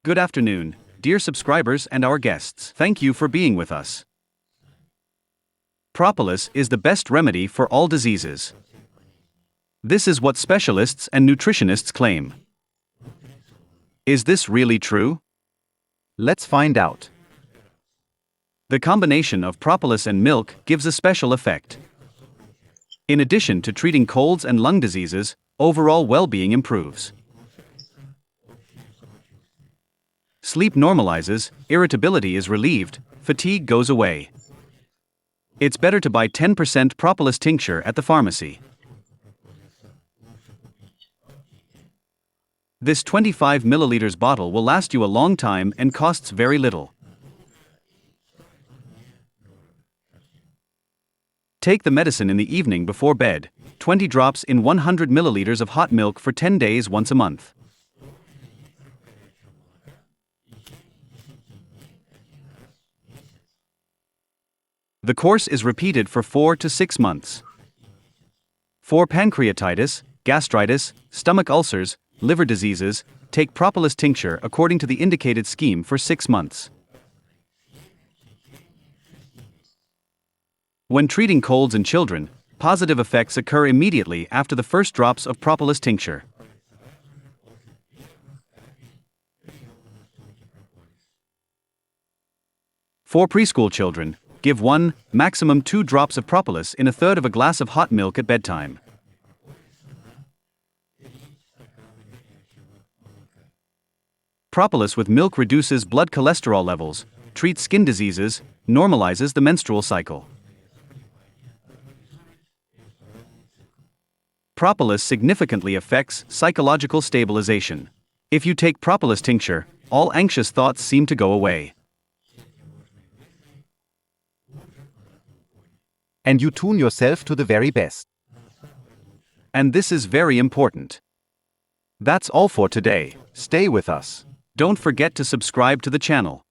Good afternoon, dear subscribers and our guests. Thank you for being with us. Propolis is the best remedy for all diseases. This is what specialists and nutritionists claim. Is this really true? Let's find out. The combination of propolis and milk gives a special effect. In addition to treating colds and lung diseases, overall well-being improves. Sleep normalizes, irritability is relieved, fatigue goes away. It's better to buy 10% propolis tincture at the pharmacy. This 25 milliliters bottle will last you a long time and costs very little. Take the medicine in the evening before bed, 20 drops in 100 milliliters of hot milk for 10 days once a month. The course is repeated for 4 to 6 months. For pancreatitis, gastritis, stomach ulcers, liver diseases, take propolis tincture according to the indicated scheme for 6 months. When treating colds in children, positive effects occur immediately after the first drops of propolis tincture. For preschool children, give 1, maximum 2 drops of propolis in a third of a glass of hot milk at bedtime. Propolis with milk reduces blood cholesterol levels, treats skin diseases, normalizes the menstrual cycle. Propolis significantly affects psychological stabilization. If you take propolis tincture, all anxious thoughts seem to go away. And you tune yourself to the very best. And this is very important. That's all for today. Stay with us. Don't forget to subscribe to the channel.